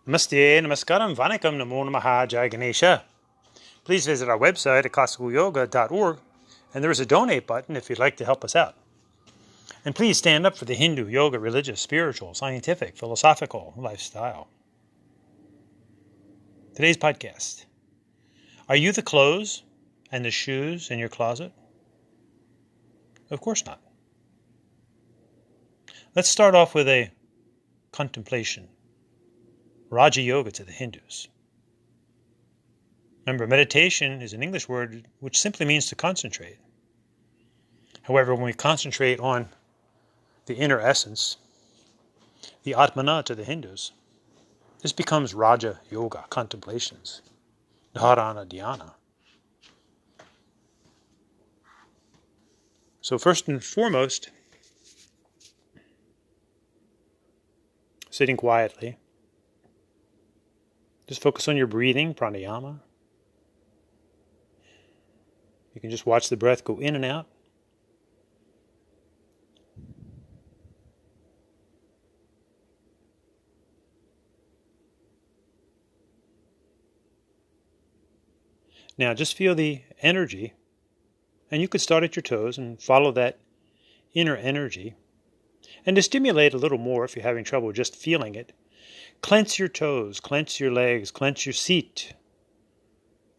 Namaste, Namaskaram, Vanakkam, Namo Namaha, Jai Ganesha. Please visit our website at classicalyoga.org, and there is a donate button if you'd like to help us out. And please stand up for the Hindu, yoga, religious, spiritual, scientific, philosophical lifestyle. Today's podcast. Are you the clothes and the shoes in your closet? Of course not. Let's start off with a contemplation. Raja Yoga to the Hindus. Remember, meditation is an English word which simply means to concentrate. However, when we concentrate on the inner essence, the Atmana to the Hindus, this becomes Raja Yoga, contemplations, Dharana Dhyana. So first and foremost, sitting quietly, just focus on your breathing, pranayama. You can just watch the breath go in and out. Now just feel the energy, and you could start at your toes and follow that inner energy. And to stimulate a little more, if you're having trouble just feeling it, clench your toes, clench your legs, clench your seat,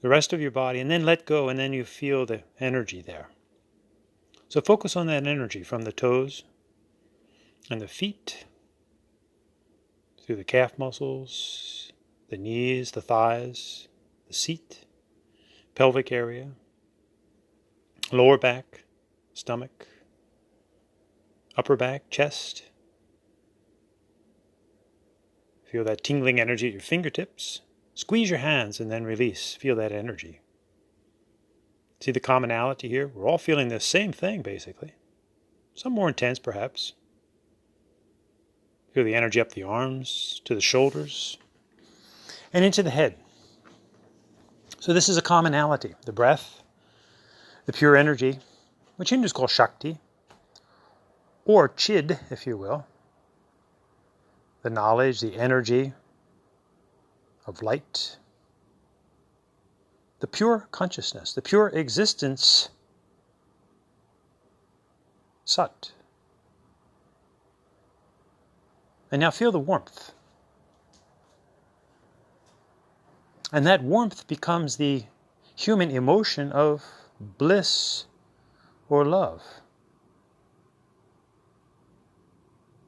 the rest of your body, and then let go, and then you feel the energy there. So focus on that energy from the toes and the feet, through the calf muscles, the knees, the thighs, the seat, pelvic area, lower back, stomach, upper back, chest. Feel that tingling energy at your fingertips. Squeeze your hands and then release. Feel that energy. See the commonality here? We're all feeling the same thing, basically. Some more intense, perhaps. Feel the energy up the arms, to the shoulders, and into the head. So this is a commonality. The breath, the pure energy, which Hindus call Shakti, or Chid, if you will. The knowledge, the energy of light. The pure consciousness, the pure existence, Sat. And now feel the warmth. And that warmth becomes the human emotion of bliss or love.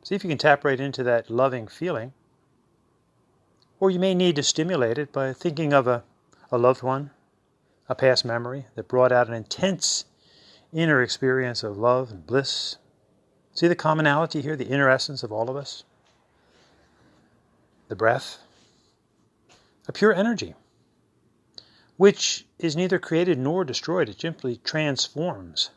See if you can tap right into that loving feeling. Or you may need to stimulate it by thinking of a loved one, a past memory that brought out an intense inner experience of love and bliss. See the commonality here, the inner essence of all of us? The breath, a pure energy, which is neither created nor destroyed. It simply transforms.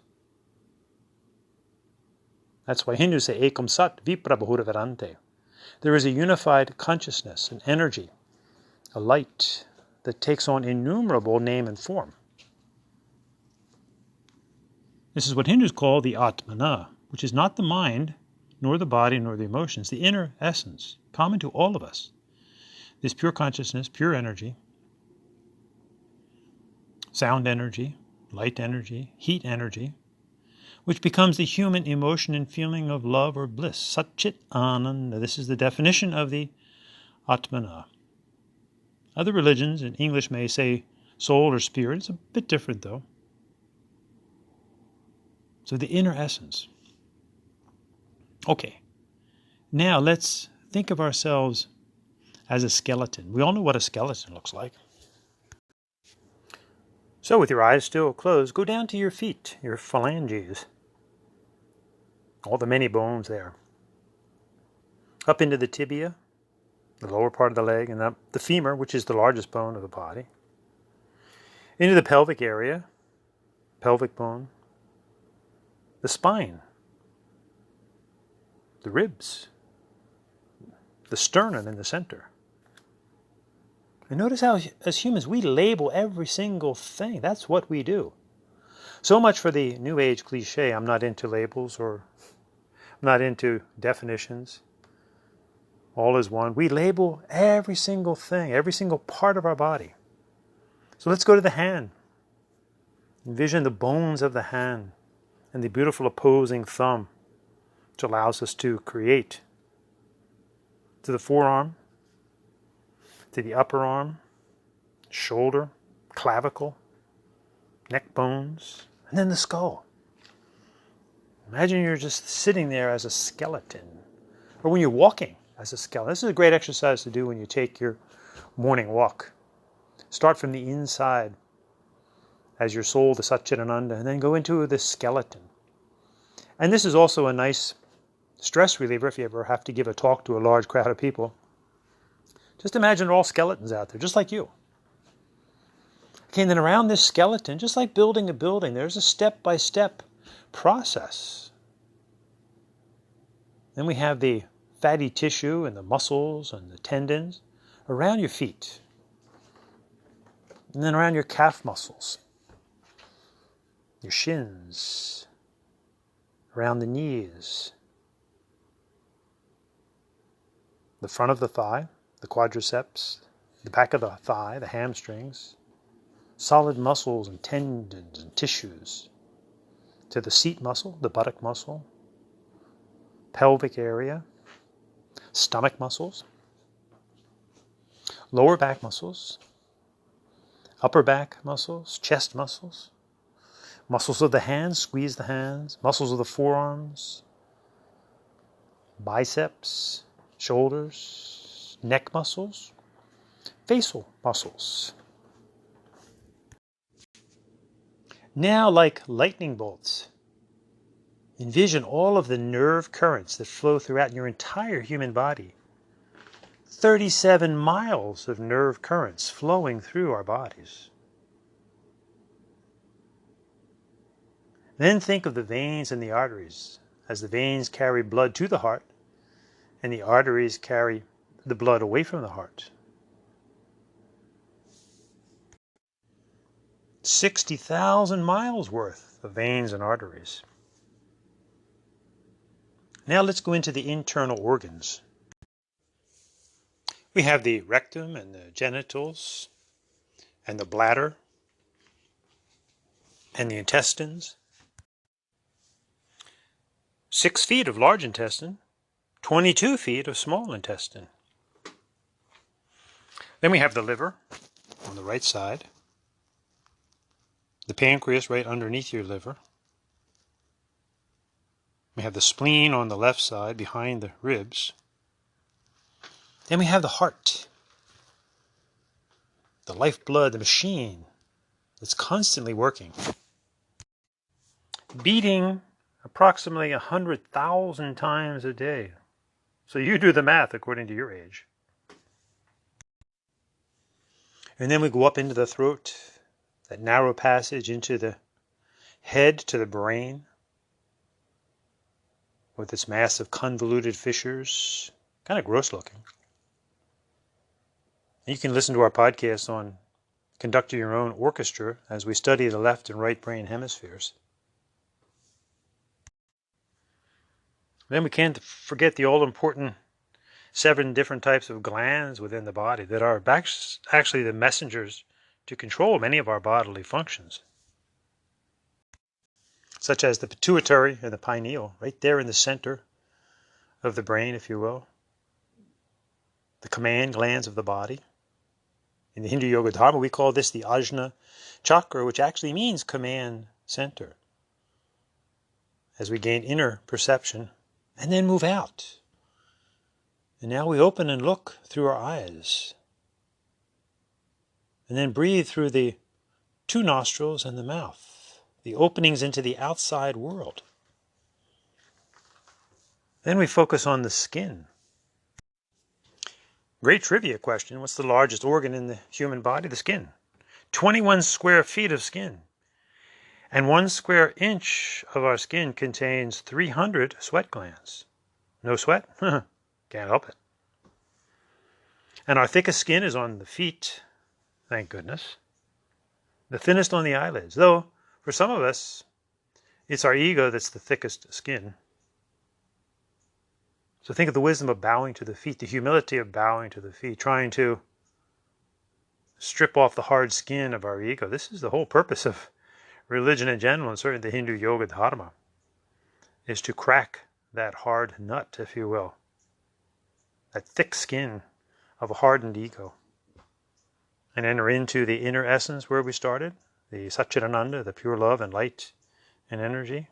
That's why Hindus say Ekam Sat Vipra Bahura Virante. There is a unified consciousness, an energy, a light that takes on innumerable name and form. This is what Hindus call the Atmana, which is not the mind, nor the body, nor the emotions, the inner essence, common to all of us. This pure consciousness, pure energy, sound energy, light energy, heat energy, which becomes the human emotion and feeling of love or bliss. Sat Chit Ananda. This is the definition of the Atmana. Other religions in English may say soul or spirit. It's a bit different though. So the inner essence. Okay, now let's think of ourselves as a skeleton. We all know what a skeleton looks like. So with your eyes still closed, go down to your feet, your phalanges. All the many bones there. Up into the tibia, the lower part of the leg, and up the femur, which is the largest bone of the body. Into the pelvic area, pelvic bone. The spine, the ribs, the sternum in the center. And notice how, as humans, we label every single thing. That's what we do. So much for the New Age cliche, I'm not into labels or I'm not into definitions. All is one. We label every single thing, every single part of our body. So let's go to the hand. Envision the bones of the hand and the beautiful opposing thumb, which allows us to create. To the forearm, to the upper arm, shoulder, clavicle, neck bones, and then the skull. Imagine you're just sitting there as a skeleton, or when you're walking as a skeleton. This is a great exercise to do when you take your morning walk. Start from the inside as your soul, the Satchitananda, and then go into the skeleton. And this is also a nice stress reliever if you ever have to give a talk to a large crowd of people. Just imagine all skeletons out there, just like you. Okay, and then around this skeleton, just like building a building, there's a step-by-step process. Then we have the fatty tissue and the muscles and the tendons around your feet. And then around your calf muscles, your shins, around the knees, the front of the thigh, the quadriceps, the back of the thigh, the hamstrings, solid muscles and tendons and tissues, to the seat muscle, the buttock muscle, pelvic area, stomach muscles, lower back muscles, upper back muscles, chest muscles, muscles of the hands, squeeze the hands, muscles of the forearms, biceps, shoulders, neck muscles, facial muscles. Now, like lightning bolts, envision all of the nerve currents that flow throughout your entire human body. 37 miles of nerve currents flowing through our bodies. Then think of the veins and the arteries, as the veins carry blood to the heart and the arteries carry the blood away from the heart. 60,000 miles worth of veins and arteries. Now let's go into the internal organs. We have the rectum and the genitals and the bladder and the intestines. 6 feet of large intestine, 22 feet of small intestine. Then we have the liver on the right side, the pancreas right underneath your liver. We have the spleen on the left side behind the ribs. Then we have the heart, the lifeblood, the machine that's constantly working, beating approximately 100,000 times a day. So you do the math according to your age. And then we go up into the throat, that narrow passage into the head to the brain, with its massive convoluted fissures, kind of gross looking. You can listen to our podcast on conducting your own orchestra as we study the left and right brain hemispheres. Then we can't forget the all-important 7 different types of glands within the body that are actually the messengers to control many of our bodily functions, such as the pituitary and the pineal, right there in the center of the brain, if you will. The command glands of the body. In the Hindu Yoga Dharma, we call this the Ajna Chakra, which actually means command center. As we gain inner perception and then move out. And now we open and look through our eyes. And then breathe through the 2 nostrils and the mouth, the openings into the outside world. Then we focus on the skin. Great trivia question. What's the largest organ in the human body? The skin. 21 square feet of skin. And 1 square inch of our skin contains 300 sweat glands. No sweat? Can't help it. And our thickest skin is on the feet, thank goodness. The thinnest on the eyelids. Though, for some of us, it's our ego that's the thickest skin. So think of the wisdom of bowing to the feet, the humility of bowing to the feet, trying to strip off the hard skin of our ego. This is the whole purpose of religion in general, and certainly the Hindu yoga dharma, is to crack that hard nut, if you will, that thick skin of a hardened ego, and enter into the inner essence where we started, the Satchitananda, the pure love and light and energy.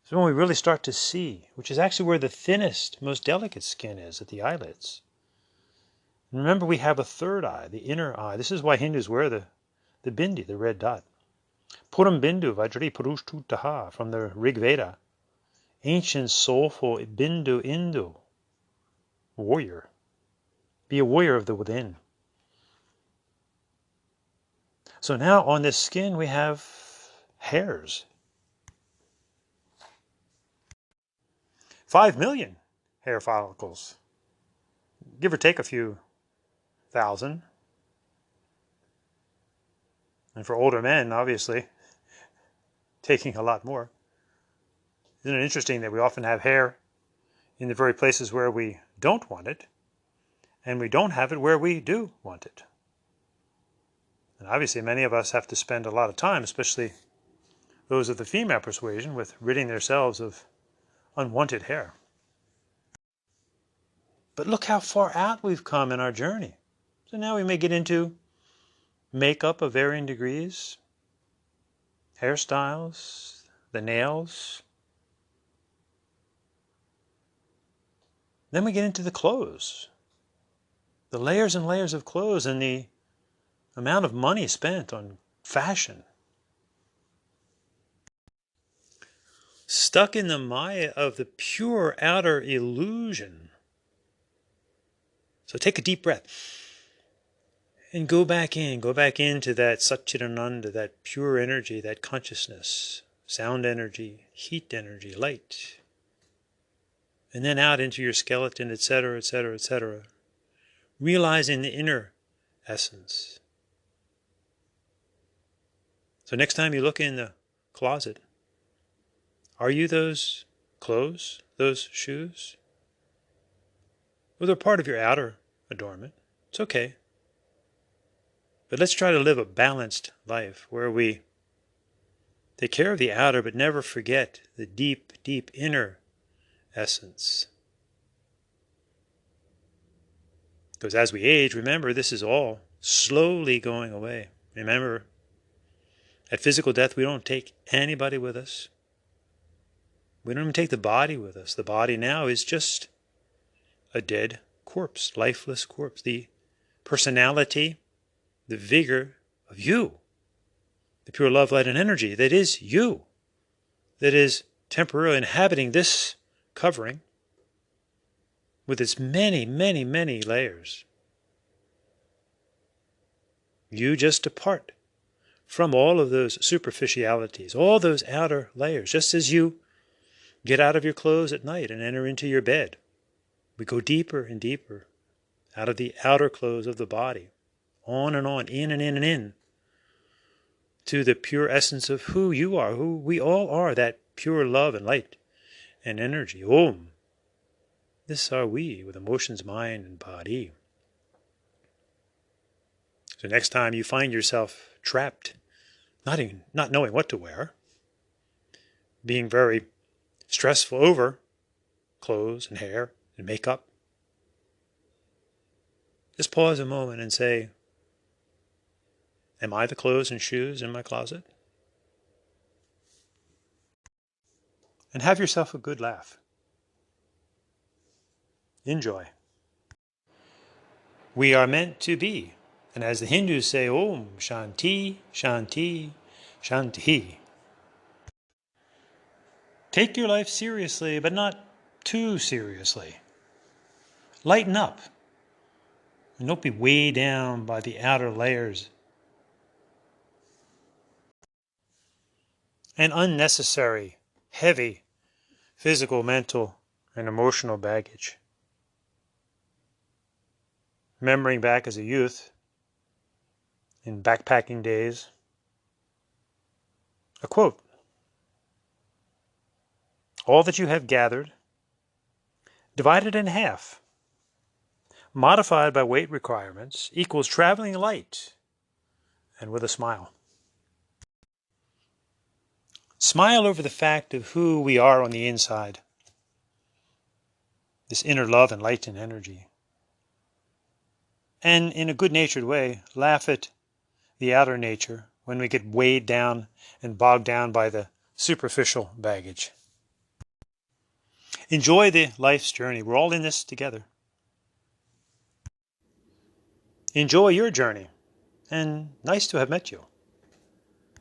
So when we really start to see, which is actually where the thinnest, most delicate skin is, at the eyelids. And remember, we have a third eye, the inner eye. This is why Hindus wear the bindi, the red dot. Puram Bindu Vajri Purush from the Rig Veda. Ancient, soulful Bindu Indu. Warrior. Be a warrior of the within. So now on this skin we have hairs. 5 million hair follicles. Give or take a few thousand. And for older men, obviously, taking a lot more. Isn't it interesting that we often have hair in the very places where we don't want it, and we don't have it where we do want it? And obviously many of us have to spend a lot of time, especially those of the female persuasion, with ridding themselves of unwanted hair. But look how far out we've come in our journey. So now we may get into makeup of varying degrees, hairstyles, the nails. Then we get into the clothes, the layers and layers of clothes, and the amount of money spent on fashion. Stuck in the maya of the pure outer illusion. So take a deep breath and go back into that Satchitananda, that pure energy, that consciousness, sound energy, heat energy, light. And then out into your skeleton, etc., etc., etc. Realizing the inner essence. So next time you look in the closet, are you those clothes, those shoes? Well, they're part of your outer adornment. It's okay. But let's try to live a balanced life where we take care of the outer but never forget the deep, deep inner essence. Because as we age, remember, this is all slowly going away. Remember, at physical death, we don't take anybody with us. We don't even take the body with us. The body now is just a dead corpse, lifeless corpse. The personality, the vigor of you, the pure love, light, and energy that is you, that is temporarily inhabiting this covering with its many, many, many layers. You just depart from all of those superficialities, all those outer layers, just as you get out of your clothes at night and enter into your bed. We go deeper and deeper out of the outer clothes of the body, on and on, in and in and in, to the pure essence of who you are, who we all are, that pure love and light and energy. Om. This are we with emotions, mind, and body. So next time you find yourself trapped, not knowing what to wear, being very stressful over clothes and hair and makeup, just pause a moment and say, am I the clothes and shoes in my closet? And have yourself a good laugh. Enjoy. We are meant to be. And as the Hindus say, Om Shanti, Shanti, Shanti. Take your life seriously, but not too seriously. Lighten up. And don't be weighed down by the outer layers and unnecessary, heavy physical, mental, and emotional baggage. Remembering back as a youth, in backpacking days, a quote: all that you have gathered divided in half, modified by weight requirements, equals traveling light and with a smile. Smile over the fact of who we are on the inside, this inner love and light and energy. And in a good-natured way, laugh at the outer nature when we get weighed down and bogged down by the superficial baggage. Enjoy the life's journey. We're all in this together. Enjoy your journey, and nice to have met you.